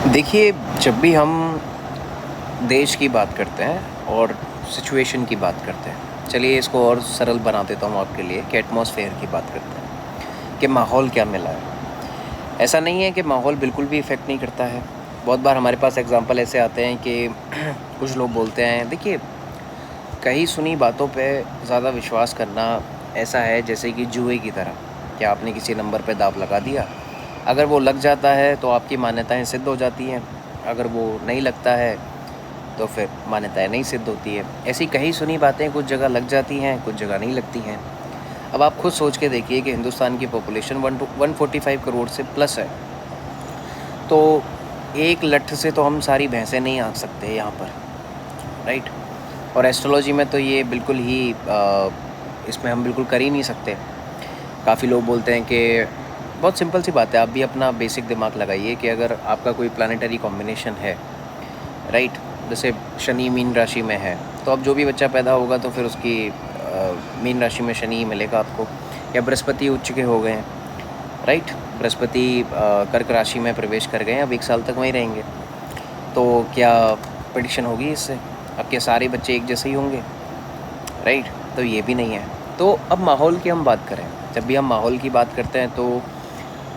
देखिए, जब भी हम देश की बात करते हैं और सिचुएशन की बात करते हैं, चलिए इसको और सरल बना देता हूँ आपके लिए कि एटमॉस्फेयर की बात करते हैं कि माहौल क्या मिला है। ऐसा नहीं है कि माहौल बिल्कुल भी इफ़ेक्ट नहीं करता है। बहुत बार हमारे पास एग्ज़ाम्पल ऐसे आते हैं कि कुछ लोग बोलते हैं, देखिए, कहीं सुनी बातों पे ज़्यादा विश्वास करना ऐसा है जैसे कि जुए की तरह कि आपने किसी नंबर पे दाँव लगा दिया, अगर वो लग जाता है तो आपकी मान्यताएँ सिद्ध हो जाती हैं, अगर वो नहीं लगता है तो फिर मान्यताएँ नहीं सिद्ध होती है। ऐसी कहीं सुनी बातें कुछ जगह लग जाती हैं, कुछ जगह नहीं लगती हैं। अब आप खुद सोच के देखिए कि हिंदुस्तान की पॉपुलेशन 145 करोड़ से प्लस है, तो एक लठ से तो हम सारी भैंसें नहीं हाँक सकते यहाँ पर, राइट? और एस्ट्रोलॉजी में तो ये बिल्कुल ही इसमें हम बिल्कुल कर ही नहीं सकते। काफ़ी लोग बोलते हैं कि बहुत सिंपल सी बात है, आप भी अपना बेसिक दिमाग लगाइए कि अगर आपका कोई प्लानिटरी कॉम्बिनेशन है, राइट, जैसे शनि मीन राशि में है, तो अब जो भी बच्चा पैदा होगा तो फिर उसकी मीन राशि में शनि ही मिलेगा आपको। या बृहस्पति उच्च के हो गए हैं, राइट, बृहस्पति कर्क राशि में प्रवेश कर गए हैं, अब 1 साल तक वहीं रहेंगे, तो क्या प्रेडिक्शन होगी इससे? अब क्या सारे बच्चे एक जैसे ही होंगे? राइट, तो ये भी नहीं है। तो अब माहौल की हम बात करें, जब भी हम माहौल की बात करते हैं तो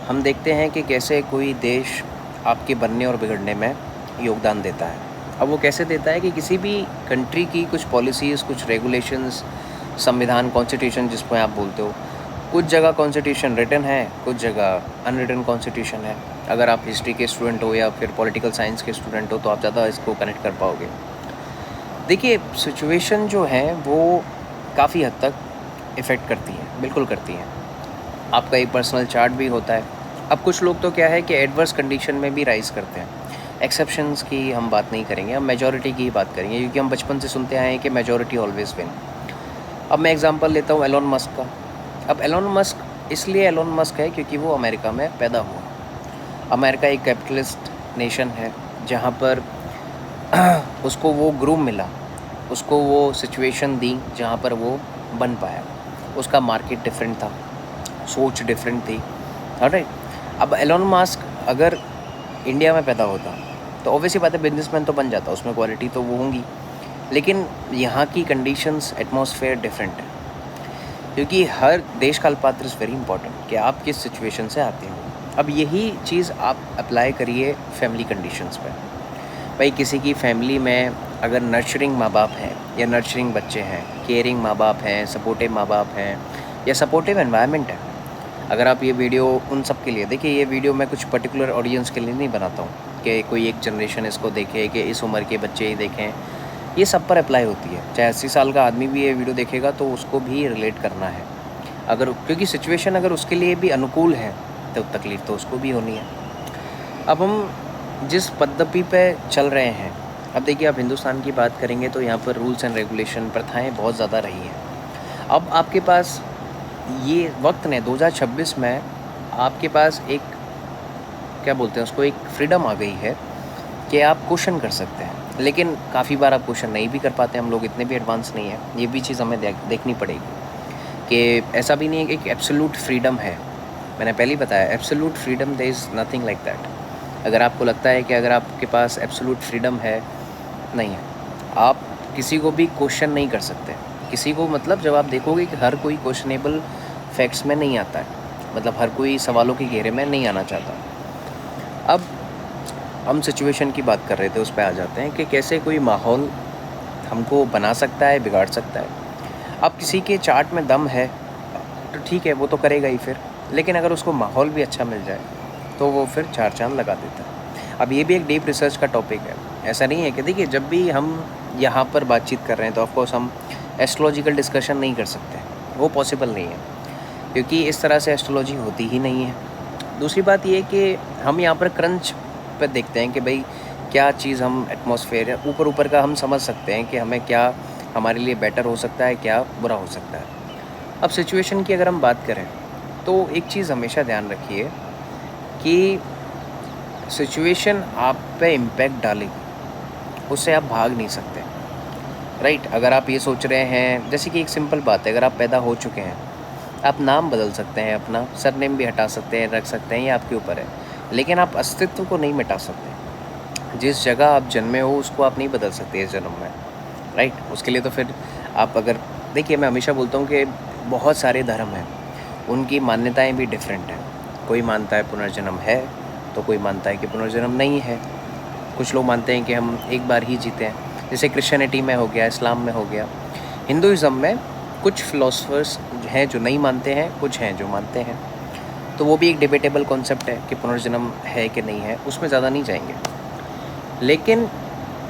हम देखते हैं कि कैसे कोई देश आपके बनने और बिगड़ने में योगदान देता है। अब वो कैसे देता है कि किसी भी कंट्री की कुछ पॉलिसीज़, कुछ रेगुलेशंस, संविधान, कॉन्स्टिट्यूशन जिसको आप बोलते हो, कुछ जगह कॉन्स्टिट्यूशन रिटन है, कुछ जगह अनरिटन कॉन्स्टिट्यूशन है। अगर आप हिस्ट्री के स्टूडेंट हो या फिर पॉलिटिकल साइंस के स्टूडेंट हो तो आप ज़्यादा इसको कनेक्ट कर पाओगे। देखिए, सिचुएशन जो है वो काफ़ी हद तक इफ़ेक्ट करती है, बिल्कुल करती है। आपका एक पर्सनल चार्ट भी होता है। अब कुछ लोग तो क्या है कि एडवर्स कंडीशन में भी राइज़ करते हैं। एक्सेप्शंस की हम बात नहीं करेंगे, हम मेजॉरिटी की ही बात करेंगे, क्योंकि हम बचपन से सुनते आए हैं कि मेजॉरिटी ऑलवेज़ विन। अब मैं एग्ज़ाम्पल लेता हूँ एलोन मस्क का। अब एलोन मस्क इसलिए एलोन मस्क है क्योंकि वो अमेरिका में पैदा हुआ। अमेरिका एक कैपिटलिस्ट नेशन है, जहाँ पर उसको वो ग्रूम मिला, उसको वो सिचुएशन दी जहाँ पर वो बन पाया। उसका मार्केट डिफरेंट था, सोच डिफरेंट थी, ऑलराइट। अब एलोन मस्क अगर इंडिया में पैदा होता तो ऑब्वियसली बात है बिजनेसमैन तो बन जाता, उसमें क्वालिटी तो वो होंगी, लेकिन यहाँ की कंडीशंस, एटमॉस्फेयर डिफरेंट है, क्योंकि हर देश का अल्पात्र इज़ वेरी इंपॉर्टेंट कि आप किस सिचुएशन से आते हो। अब यही चीज़ आप अप्लाई करिए फैमिली कंडीशंस पे। भाई, किसी की फैमिली में अगर नर्चरिंग माँ बाप हैं या नर्चरिंग बच्चे हैं, केयरिंग माँ बाप हैं, सपोर्टिव माँ बाप हैं या सपोर्टिव एनवायरनमेंट है, अगर आप ये वीडियो उन सब के लिए देखिए, ये वीडियो मैं कुछ पर्टिकुलर ऑडियंस के लिए नहीं बनाता हूँ कि कोई एक जनरेशन इसको देखे, कि इस उम्र के बच्चे ही देखें, ये सब पर अप्लाई होती है। चाहे 80 साल का आदमी भी ये वीडियो देखेगा तो उसको भी रिलेट करना है, अगर क्योंकि सिचुएशन अगर उसके लिए भी अनुकूल है तो तकलीफ़ तो उसको भी होनी है। अब हम जिस पद्धति पे चल रहे हैं, अब देखिए, आप हिंदुस्तान की बात करेंगे तो यहाँ पर रूल्स एंड रेगुलेशन, प्रथाएँ बहुत ज़्यादा रही हैं। अब आपके पास ये वक्त ने 2026 में आपके पास एक, क्या बोलते हैं उसको, एक फ्रीडम आ गई है कि आप क्वेश्चन कर सकते हैं, लेकिन काफ़ी बार आप क्वेश्चन नहीं भी कर पाते। हम लोग इतने भी एडवांस नहीं हैं, ये भी चीज़ हमें देखनी पड़ेगी कि ऐसा भी नहीं है कि एक एब्सोल्यूट फ्रीडम है। मैंने पहले ही बताया, absolute freedom, there is nothing like that. अगर आपको लगता है कि अगर आपके पास एब्सोल्यूट फ्रीडम है, नहीं है। आप किसी को भी क्वेश्चन नहीं कर सकते किसी को, मतलब जब आप देखोगे कि हर कोई क्वेश्चनेबल फैक्ट्स में नहीं आता है, मतलब हर कोई सवालों के घेरे में नहीं आना चाहता। अब हम सिचुएशन की बात कर रहे थे, उस पर आ जाते हैं कि कैसे कोई माहौल हमको बना सकता है, बिगाड़ सकता है। अब किसी के चार्ट में दम है तो ठीक है, वो तो करेगा ही फिर, लेकिन अगर उसको माहौल भी अच्छा मिल जाए तो वो फिर 4 चाँद लगा देता है। अब ये भी एक डीप रिसर्च का टॉपिक है। ऐसा नहीं है कि, देखिए, जब भी हम यहाँ पर बातचीत कर रहे हैं तो ऑफकोर्स हम एस्ट्रोलॉजिकल डिस्कशन नहीं कर सकते, वो पॉसिबल नहीं है, क्योंकि इस तरह से एस्ट्रोलॉजी होती ही नहीं है। दूसरी बात ये है कि हम यहाँ पर क्रंच पे देखते हैं कि भाई क्या चीज़, हम एटमॉस्फेयर है ऊपर ऊपर का हम समझ सकते हैं कि हमें क्या हमारे लिए बेटर हो सकता है, क्या बुरा हो सकता है। अब सिचुएशन की अगर हम बात करें तो एक चीज़ हमेशा ध्यान रखिए कि सिचुएशन आप पे इम्पैक्ट डालेगी, उससे आप भाग नहीं सकते, राइट। अगर आप ये सोच रहे हैं, जैसे कि एक सिंपल बात है, अगर आप पैदा हो चुके हैं, आप नाम बदल सकते हैं, अपना सरनेम भी हटा सकते हैं, रख सकते हैं, ये आपके ऊपर है, लेकिन आप अस्तित्व को नहीं मिटा सकते। जिस जगह आप जन्मे हो उसको आप नहीं बदल सकते इस जन्म में, राइट। उसके लिए तो फिर आप अगर देखिए, मैं हमेशा बोलता हूँ कि बहुत सारे धर्म हैं, उनकी मान्यताएं भी डिफरेंट हैं। कोई मानता है पुनर्जन्म है, तो कोई मानता है कि पुनर्जन्म नहीं है। कुछ लोग मानते हैं कि हम एक बार ही जीते हैं, जैसे क्रिश्चियनिटी में हो गया, इस्लाम में हो गया। हिंदुज़म में कुछ फिलोसफर्स हैं जो नहीं मानते हैं, कुछ हैं जो मानते हैं। तो वो भी एक डिबेटेबल कॉन्सेप्ट है कि पुनर्जन्म है कि नहीं है, उसमें ज़्यादा नहीं जाएंगे। लेकिन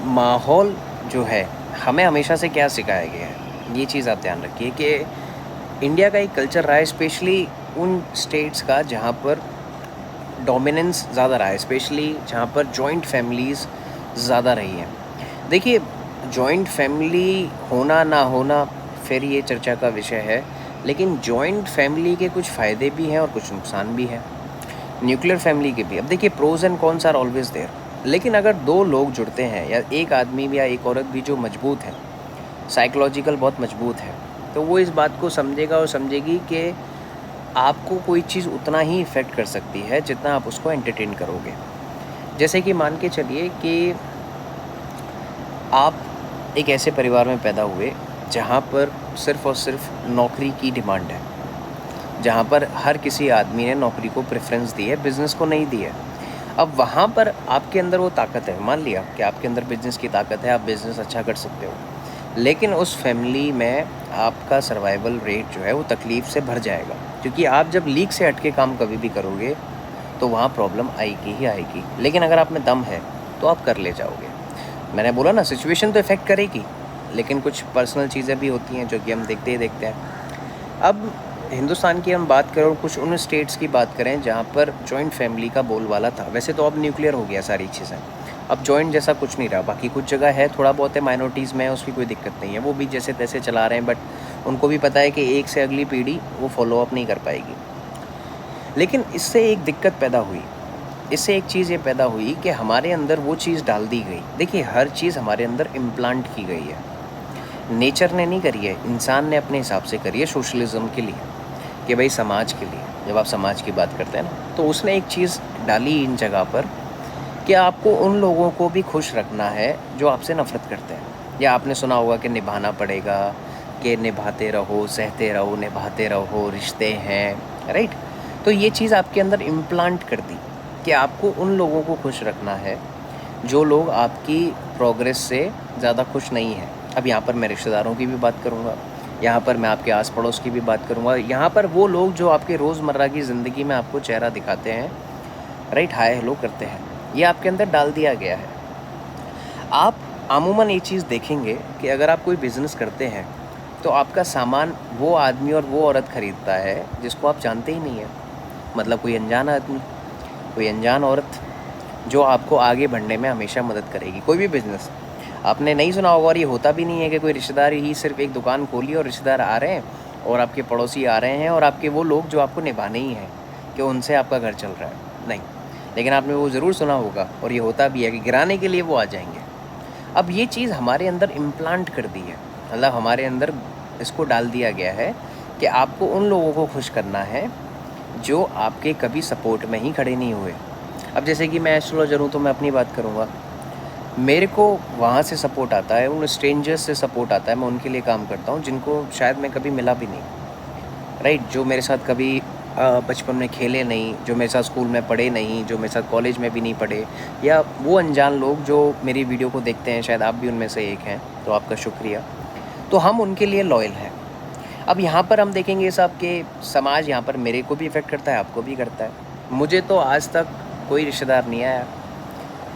माहौल जो है, हमें हमेशा से क्या सिखाया गया है, ये चीज़ आप ध्यान रखिए कि इंडिया का एक कल्चर रहा है, स्पेशली उन स्टेट्स का जहाँ पर डोमिनेंस ज़्यादा रहा है, स्पेशली जहाँ पर जॉइंट फैमिलीज़ ज़्यादा रही हैं। देखिए, जॉइंट फैमिली होना ना होना फिर ये चर्चा का विषय है, लेकिन जॉइंट फैमिली के कुछ फ़ायदे भी हैं और कुछ नुकसान भी हैं, न्यूक्लियर फैमिली के भी। अब देखिए, pros and cons are always there. लेकिन अगर दो लोग जुड़ते हैं, या एक आदमी भी या एक औरत भी जो मजबूत है, साइकोलॉजिकल बहुत मजबूत है, तो वो इस बात को समझेगा और समझेगी कि आपको कोई चीज़ उतना ही इफ़ेक्ट कर सकती है जितना आप उसको एंटरटेन करोगे। जैसे कि मान के चलिए कि आप एक ऐसे परिवार में पैदा हुए जहाँ पर सिर्फ़ और सिर्फ नौकरी की डिमांड है, जहाँ पर हर किसी आदमी ने नौकरी को प्रेफरेंस दी है, बिज़नेस को नहीं दी है। अब वहाँ पर आपके अंदर वो ताकत है, मान लिया कि आपके अंदर बिज़नेस की ताकत है, आप बिज़नेस अच्छा कर सकते हो, लेकिन उस फैमिली में आपका सर्वाइवल रेट जो है वो तकलीफ़ से भर जाएगा, क्योंकि आप जब लीक से हट के काम कभी भी करोगे तो वहाँ प्रॉब्लम आएगी ही आएगी। लेकिन अगर आप में दम है तो आप कर ले जाओगे। मैंने बोला ना, सिचुएशन तो इफ़ेक्ट करेगी, लेकिन कुछ पर्सनल चीज़ें भी होती हैं जो कि हम देखते ही देखते हैं। अब हिंदुस्तान की हम बात करें और कुछ उन स्टेट्स की बात करें जहाँ पर जॉइंट फैमिली का बोलबाला था। वैसे तो अब न्यूक्लियर हो गया सारी चीज़ें, अब जॉइंट जैसा कुछ नहीं रहा। बाकी कुछ जगह है, थोड़ा बहुत है, माइनॉरिटीज़ में है, उसकी कोई दिक्कत नहीं है, वो भी जैसे तैसे चला रहे हैं, बट उनको भी पता है कि एक से अगली पीढ़ी वो फॉलो अप नहीं कर पाएगी। लेकिन इससे एक दिक्कत पैदा हुई, इससे एक चीज़ ये पैदा हुई कि हमारे अंदर वो चीज़ डाल दी गई। देखिए, हर चीज़ हमारे अंदर इम्प्लांट की गई है, नेचर ने नहीं करी है, इंसान ने अपने हिसाब से करी है सोशलिज्म के लिए, कि भाई समाज के लिए। जब आप समाज की बात करते हैं ना, तो उसने एक चीज़ डाली इन जगह पर कि आपको उन लोगों को भी खुश रखना है जो आपसे नफ़रत करते हैं। या आपने सुना होगा कि निभाना पड़ेगा, कि निभाते रहो, सहते रहो, निभाते रहो, रिश्ते हैं, राइट। तो ये चीज़ आपके अंदर इम्प्लांट कर दी कि आपको उन लोगों को खुश रखना है जो लोग आपकी प्रोग्रेस से ज़्यादा खुश नहीं हैं। अब यहाँ पर मैं रिश्तेदारों की भी बात करूँगा, यहाँ पर मैं आपके आस पड़ोस की भी बात करूँगा, यहाँ पर वो लोग जो आपके रोज़मर्रा की ज़िंदगी में आपको चेहरा दिखाते हैं, राइट, हाय हेलो करते हैं, ये आपके अंदर डाल दिया गया है। आप अमूमन ये चीज़ देखेंगे कि अगर आप कोई बिज़नेस करते हैं तो आपका सामान वो आदमी और वो औरत ख़रीदता है जिसको आप जानते ही नहीं हैं। मतलब कोई अनजान आदमी, कोई अनजान औरत, जो आपको आगे बढ़ने में हमेशा मदद करेगी। कोई भी बिज़नेस आपने नहीं सुना होगा, और ये होता भी नहीं है कि कोई रिश्तेदार ही सिर्फ एक दुकान खोली और रिश्तेदार आ रहे हैं और आपके पड़ोसी आ रहे हैं और आपके वो लोग जो आपको निभाने ही हैं कि उनसे आपका घर चल रहा है, नहीं। लेकिन आपने वो ज़रूर सुना होगा, और ये होता भी है कि गिराने के लिए वो आ जाएंगे। अब ये चीज़ हमारे अंदर इम्प्लांट कर दी है, मतलब हमारे अंदर इसको डाल दिया गया है कि आपको उन लोगों को खुश करना है जो आपके कभी सपोर्ट में ही खड़े नहीं हुए। अब जैसे कि मैं एस्ट्रोलॉजर हूँ तो मैं अपनी बात करूँगा, मेरे को वहाँ से सपोर्ट आता है, उन स्ट्रेंजर्स से सपोर्ट आता है, मैं उनके लिए काम करता हूँ जिनको शायद मैं कभी मिला भी नहीं, राइट। जो मेरे साथ कभी बचपन में खेले नहीं, जो मेरे साथ स्कूल में पढ़े नहीं, जो मेरे साथ कॉलेज में भी नहीं पढ़े, या वो अनजान लोग जो मेरी वीडियो को देखते हैं, शायद आप भी उनमें से एक हैं, तो आपका शुक्रिया। तो हम उनके लिए लॉयल हैं। अब यहाँ पर हम देखेंगे साहब कि समाज यहाँ पर मेरे को भी इफ़ेक्ट करता है, आपको भी करता है। मुझे तो आज तक कोई रिश्तेदार नहीं आया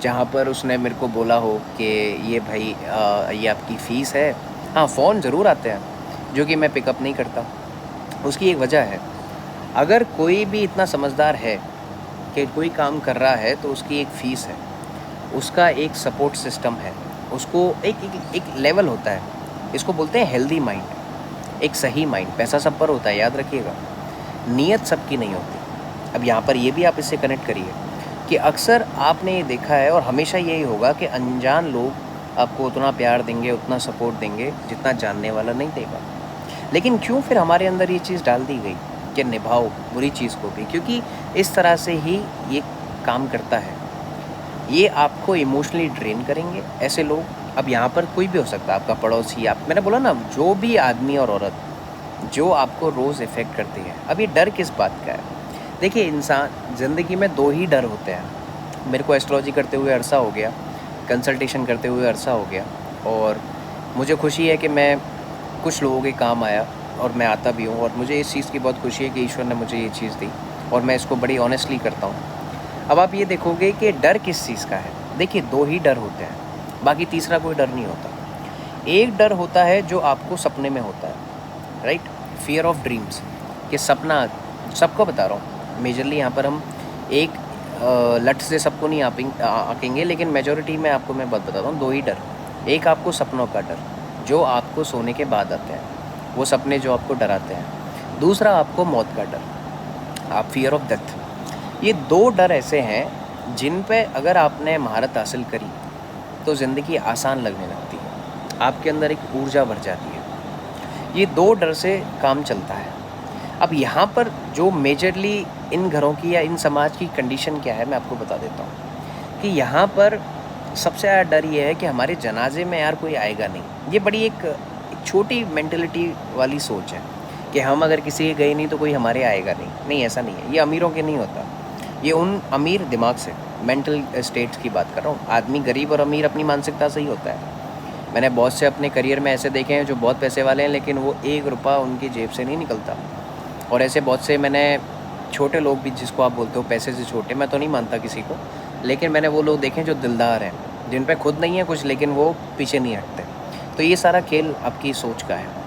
जहाँ पर उसने मेरे को बोला हो कि ये भाई ये आपकी फ़ीस है। हाँ, फ़ोन ज़रूर आते हैं जो कि मैं पिकअप नहीं करता। उसकी एक वजह है, अगर कोई भी इतना समझदार है कि कोई काम कर रहा है तो उसकी एक फ़ीस है, उसका एक सपोर्ट सिस्टम है, उसको एक लेवल होता है, इसको बोलते हैं हेल्दी माइंड, एक सही माइंड। पैसा सब पर होता है, याद रखिएगा, नीयत सबकी नहीं होती। अब यहाँ पर ये भी आप इससे कनेक्ट करिए कि अक्सर आपने ये देखा है और हमेशा यही होगा कि अनजान लोग आपको उतना प्यार देंगे, उतना सपोर्ट देंगे जितना जानने वाला नहीं देगा। लेकिन क्यों फिर हमारे अंदर ये चीज़ डाल दी गई कि निभाओ बुरी चीज़ को भी, क्योंकि इस तरह से ही ये काम करता है। ये आपको इमोशनली ड्रेन करेंगे ऐसे लोग। अब यहाँ पर कोई भी हो सकता है, आपका पड़ोसी, आप, मैंने बोला ना, जो भी आदमी और औरत जो आपको रोज़ इफ़ेक्ट करती है। अब ये डर किस बात का है? देखिए, इंसान ज़िंदगी में 2 ही डर होते हैं। मेरे को एस्ट्रोलॉजी करते हुए अरसा हो गया, कंसल्टेशन करते हुए अरसा हो गया, और मुझे खुशी है कि मैं कुछ लोगों के काम आया, और मैं आता भी हूँ, और मुझे इस चीज़ की बहुत खुशी है कि ईश्वर ने मुझे ये चीज़ दी, और मैं इसको बड़ी ऑनेस्टली करता हूँ। अब आप ये देखोगे कि डर किस चीज़ का है। देखिए, 2 ही डर होते हैं, बाकी तीसरा कोई डर नहीं होता। एक डर होता है जो आपको सपने में होता है, राइट? फियर ऑफ ड्रीम्स, कि सपना, सबको बता रहा हूँ, मेजरली यहाँ पर हम एक लट से सबको नहीं आकेंगे, लेकिन मेजॉरिटी में आपको मैं बात बताता हूँ। 2 ही डर, एक आपको सपनों का डर जो आपको सोने के बाद आते हैं, वो सपने जो आपको डराते हैं। दूसरा आपको मौत का डर, आप फियर ऑफ डेथ। ये 2 डर ऐसे हैं जिन पे अगर आपने महारत हासिल करी तो ज़िंदगी आसान लगने लगती है, आपके अंदर एक ऊर्जा भर जाती है। ये 2 डर से काम चलता है। अब यहाँ पर जो मेजरली इन घरों की या इन समाज की कंडीशन क्या है, मैं आपको बता देता हूँ कि यहाँ पर सबसे ज़्यादा डर ये है कि हमारे जनाजे में यार कोई आएगा नहीं। ये बड़ी एक छोटी मेंटलिटी वाली सोच है कि हम अगर किसी के गए नहीं तो कोई हमारे आएगा नहीं। नहीं, ऐसा नहीं है। ये अमीरों के नहीं होता, ये उन अमीर दिमाग से, मेंटल स्टेट्स की बात कर रहा हूँ। आदमी गरीब और अमीर अपनी मानसिकता से ही होता है। मैंने बहुत से अपने करियर में ऐसे देखे हैं जो बहुत पैसे वाले हैं, लेकिन वो 1 रुपया उनकी जेब से नहीं निकलता। और ऐसे बहुत से मैंने छोटे लोग भी, जिसको आप बोलते हो पैसे से छोटे, मैं तो नहीं मानता किसी को, लेकिन मैंने वो लोग देखे हैं जो दिलदार हैं, जिन पे खुद नहीं है कुछ, लेकिन वो पीछे नहीं हटते। तो ये सारा खेल आपकी सोच का है।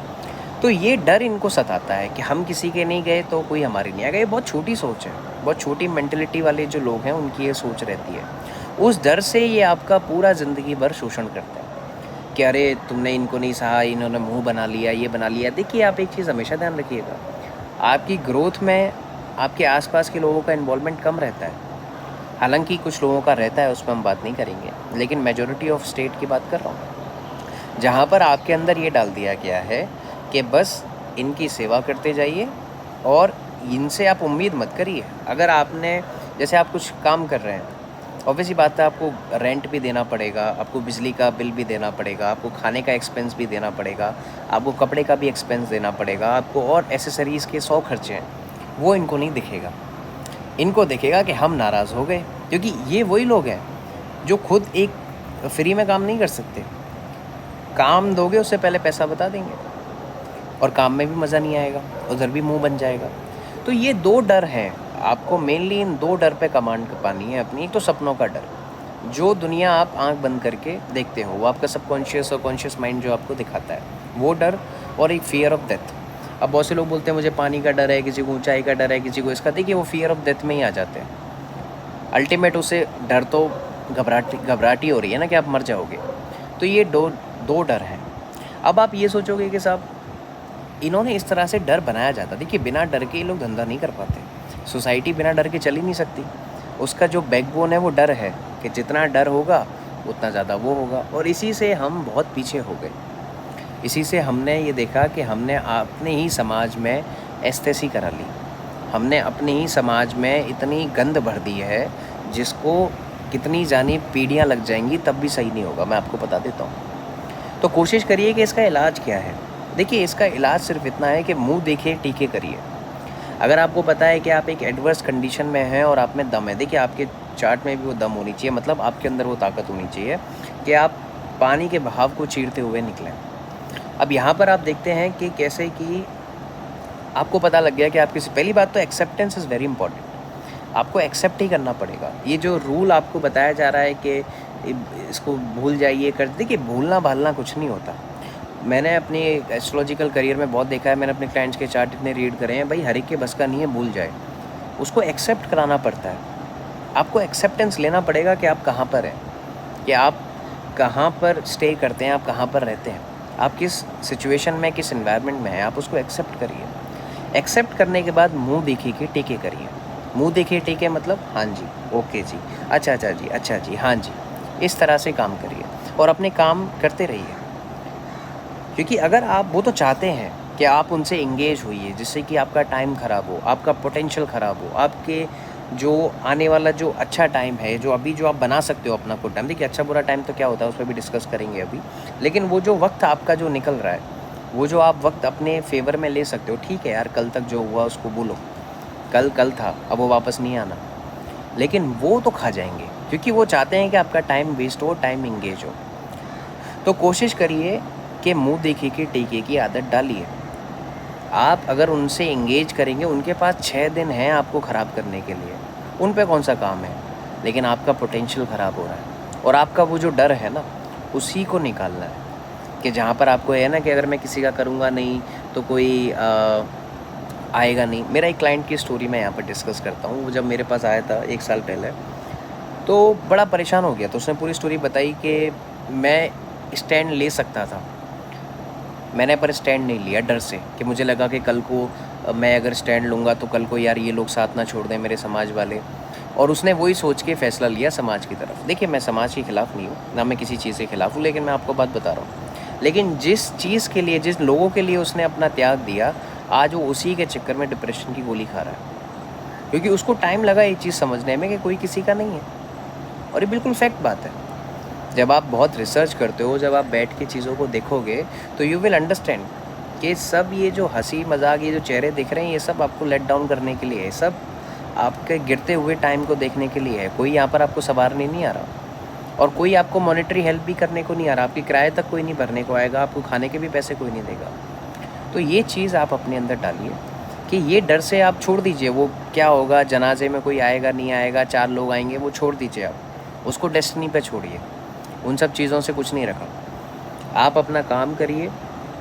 तो ये डर इनको सताता है कि हम किसी के नहीं गए तो कोई हमारी नहीं आएगा। ये बहुत छोटी सोच है, बहुत छोटी मेंटलिटी वाले जो लोग हैं उनकी ये सोच रहती है। उस डर से ये आपका पूरा ज़िंदगी भर शोषण करते हैं कि अरे तुमने इनको नहीं सहा, इन्होंने मुंह बना लिया, ये बना लिया। देखिए, आप एक चीज़ हमेशा ध्यान रखिएगा, आपकी ग्रोथ में आपके आसपास के लोगों का इन्वॉल्वमेंट कम रहता है। हालांकि कुछ लोगों का रहता है, उस पर हम बात नहीं करेंगे, लेकिन मेजॉरिटी ऑफ स्टेट की बात कर रहा हूँ, जहाँ पर आपके अंदर ये डाल दिया गया है कि बस इनकी सेवा करते जाइए और इनसे आप उम्मीद मत करिए। अगर आपने, जैसे आप कुछ काम कर रहे हैं, ऑब्वियसली बात है, आपको रेंट भी देना पड़ेगा, आपको बिजली का बिल भी देना पड़ेगा, आपको खाने का एक्सपेंस भी देना पड़ेगा, आपको कपड़े का भी एक्सपेंस देना पड़ेगा, आपको और एसेसरीज़ के 100 खर्चे हैं। वो इनको नहीं दिखेगा। इनको दिखेगा कि हम नाराज़ हो गए, क्योंकि ये वही लोग हैं जो खुद एक फ्री में काम नहीं कर सकते। काम दोगे उससे पहले पैसा बता देंगे, और काम में भी मज़ा नहीं आएगा, उधर भी मुंह बन जाएगा। तो ये 2 डर हैं, आपको मेनली इन 2 डर पे कमांड पानी है अपनी। एक तो सपनों का डर, जो दुनिया आप आंख बंद करके देखते हो, वो आपका सबकॉन्शियस और कॉन्शियस माइंड जो आपको दिखाता है, वो डर। और एक फियर ऑफ डेथ। अब बहुत से लोग बोलते हैं मुझे पानी का डर है, किसी को ऊंचाई का डर है, किसी को इसका। देखिए, वो फियर ऑफ डेथ में ही आ जाते हैं। अल्टीमेट उसे डर तो घबराहटी हो रही है ना कि आप मर जाओगे। तो ये दो डर हैं। अब आप ये सोचोगे कि साहब इन्होंने इस तरह से डर बनाया जाता। देखिए, बिना डर के ये लोग धंधा नहीं कर पाते। सोसाइटी बिना डर के चल ही नहीं सकती। उसका जो बैकबोन है वो डर है, कि जितना डर होगा उतना ज़्यादा वो होगा। और इसी से हम बहुत पीछे हो गए। इसी से हमने ये देखा कि हमने अपने ही समाज में एस्थेसी करा ली। हमने अपने ही समाज में इतनी गंद भर दी है, जिसको कितनी जानी पीढ़ियाँ लग जाएंगी तब भी सही नहीं होगा, मैं आपको बता देता हूँ। तो कोशिश करिए कि इसका इलाज क्या है। देखिए, इसका इलाज सिर्फ इतना है कि मुंह देखिए, टीके करिए। अगर आपको पता है कि आप एक एडवर्स कंडीशन में हैं और आप में दम है, देखिए आपके चार्ट में भी वो दम होनी चाहिए, मतलब आपके अंदर वो ताकत होनी चाहिए कि आप पानी के बहाव को चीरते हुए निकलें। अब यहाँ पर आप देखते हैं कि कैसे कि आपको पता लग गया कि आप किसी, पहली बात तो एक्सेप्टेंस इज़ वेरी इंपॉर्टेंट। आपको एक्सेप्ट ही करना पड़ेगा। ये जो रूल आपको बताया जा रहा है कि इसको भूल जाइए कर, देखिए भूलना भालना कुछ नहीं होता। मैंने अपनी एस्ट्रोलॉजिकल करियर में बहुत देखा है, मैंने अपने क्लाइंट्स के चार्ट इतने रीड करे हैं, भाई हर एक के बस का नहीं है भूल जाए। उसको एक्सेप्ट कराना पड़ता है। आपको एक्सेप्टेंस लेना पड़ेगा कि आप कहाँ पर हैं, कि आप कहाँ पर स्टे करते हैं, आप कहाँ पर रहते हैं, आप किस सिचुएशन में, किस एनवायरनमेंट में हैं, आप उसको एक्सेप्ट करिए। एक्सेप्ट करने के बाद मुंह देखिए कि टीके करिए। मुंह देखिए टीके मतलब हाँ जी, ओके जी, अच्छा जी, अच्छा जी, हाँ जी। इस तरह से काम करिए और अपने काम करते रहिए। क्योंकि अगर आप, वो तो चाहते हैं कि आप उनसे इंगेज होइए, जिससे कि आपका टाइम ख़राब हो, आपका पोटेंशियल ख़राब हो, आपके जो आने वाला जो अच्छा टाइम है, जो अभी जो आप बना सकते हो अपना खुद टाइम, देखिए अच्छा बुरा टाइम तो क्या होता है उस पर भी डिस्कस करेंगे अभी, लेकिन वो जो वक्त आपका जो निकल रहा है, वो जो आप वक्त अपने फेवर में ले सकते हो, ठीक है यार, कल तक जो हुआ उसको बोलो, कल कल था, अब वो वापस नहीं आना, लेकिन वो तो खा जाएंगे क्योंकि वो चाहते हैं कि आपका टाइम वेस्ट हो, टाइम इंगेज हो। तो कोशिश करिए कि मुंह देखे की टीके की आदत डालिए। आप अगर उनसे इंगेज करेंगे, उनके पास 6 दिन हैं आपको ख़राब करने के लिए, उन पे कौन सा काम है, लेकिन आपका पोटेंशियल ख़राब हो रहा है और आपका वो जो डर है ना, उसी को निकालना है। कि जहाँ पर आपको है ना कि अगर मैं किसी का करूँगा नहीं तो कोई आएगा नहीं। मेरा एक क्लाइंट की स्टोरी मैं यहाँ पर डिस्कस करता हूँ। वो जब मेरे पास आया था 1 साल पहले, तो बड़ा परेशान हो गया। तो उसने पूरी स्टोरी बताई कि मैं स्टैंड ले सकता था, मैंने पर स्टैंड नहीं लिया डर से, कि मुझे लगा कि कल को मैं अगर स्टैंड लूँगा तो कल को यार ये लोग साथ ना छोड़ दें, मेरे समाज वाले। और उसने वही सोच के फ़ैसला लिया समाज की तरफ। देखिए, मैं समाज के ख़िलाफ़ नहीं हूँ, ना मैं किसी चीज़ के ख़िलाफ़ हूँ, लेकिन मैं आपको बात बता रहा हूँ। लेकिन जिस चीज़ के लिए, जिस लोगों के लिए उसने अपना त्याग दिया, आज वो उसी के चक्कर में डिप्रेशन की गोली खा रहा है, क्योंकि उसको टाइम लगा ये चीज़ समझने में कि कोई किसी का नहीं है। और ये बिल्कुल फैक्ट बात है। जब आप बहुत रिसर्च करते हो, जब आप बैठ के चीज़ों को देखोगे, तो यू विल अंडरस्टैंड कि सब ये जो हंसी मजाक, ये जो चेहरे दिख रहे हैं, ये सब आपको लेट डाउन करने के लिए है, सब आपके गिरते हुए टाइम को देखने के लिए है। कोई यहाँ पर आपको संवारने नहीं आ रहा और कोई आपको मॉनेटरी हेल्प भी करने को नहीं आ रहा। आपकी किराए तक कोई नहीं भरने को आएगा, आपको खाने के भी पैसे कोई नहीं देगा। तो ये चीज़ आप अपने अंदर डालिए कि ये डर से आप छोड़ दीजिए। वो क्या होगा, जनाजे में कोई आएगा नहीं आएगा, 4 लोग आएंगे, वो छोड़ दीजिए। आप उसको डेस्टिनी पे छोड़िए, उन सब चीज़ों से कुछ नहीं रखा। आप अपना काम करिए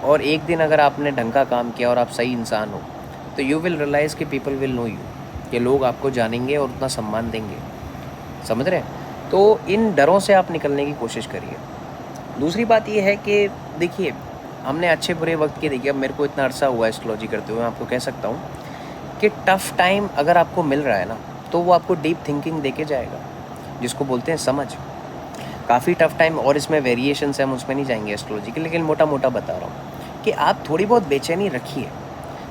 और एक दिन अगर आपने ढंग का काम किया और आप सही इंसान हो, तो यू विल रियलाइज़ कि पीपल विल नो यू, कि लोग आपको जानेंगे और उतना सम्मान देंगे। समझ रहे हैं? तो इन डरों से आप निकलने की कोशिश करिए। दूसरी बात ये है कि देखिए, हमने अच्छे बुरे वक्त की देखी। अब मेरे को इतना अरसा हुआ एस्ट्रोलॉजी करते हुए, मैं आपको कह सकता हूँ कि टफ़ टाइम अगर आपको मिल रहा है ना, तो वो आपको डीप थिंकिंग देके जाएगा, जिसको बोलते हैं समझ। काफ़ी टफ़ टाइम, और इसमें वेरिएशंस हैं, हम उसमें नहीं जाएंगे एस्ट्रोलॉजी के, लेकिन मोटा मोटा बता रहा हूँ कि आप थोड़ी बहुत बेचैनी रखिए।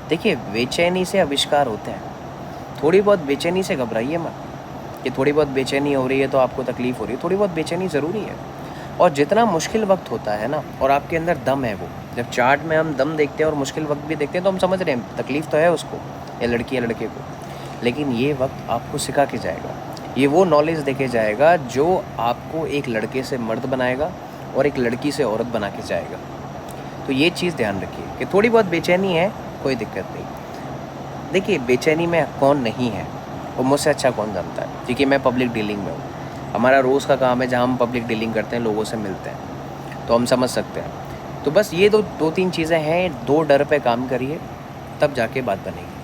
देखिए, बेचैनी से आविष्कार होते हैं। थोड़ी बहुत बेचैनी से घबराइए मत कि थोड़ी बहुत बेचैनी हो रही है तो आपको तकलीफ़ हो रही है। थोड़ी बहुत बेचैनी ज़रूरी है। और जितना मुश्किल वक्त होता है ना, और आपके अंदर दम है, वो जब चार्ट में हम दम देखते हैं और मुश्किल वक्त भी देखते हैं, तो हम समझ रहे हैं तकलीफ़ तो है उसको, या लड़की या लड़के को, लेकिन ये वक्त आपको सिखा के जाएगा। ये वो नॉलेज देके जाएगा जो आपको एक लड़के से मर्द बनाएगा और एक लड़की से औरत बना के जाएगा। तो ये चीज़ ध्यान रखिए कि थोड़ी बहुत बेचैनी है, कोई दिक्कत नहीं। देखिए, बेचैनी में कौन नहीं है, वो मुझसे अच्छा कौन जानता है, क्योंकि मैं पब्लिक डीलिंग में हूँ। हमारा रोज़ का काम है, जहाँ हम पब्लिक डीलिंग करते हैं, लोगों से मिलते हैं, तो हम समझ सकते हैं। तो बस ये दो तीन चीज़ें हैं। 2 डर पे काम करिए, तब जाके बात बनेगी।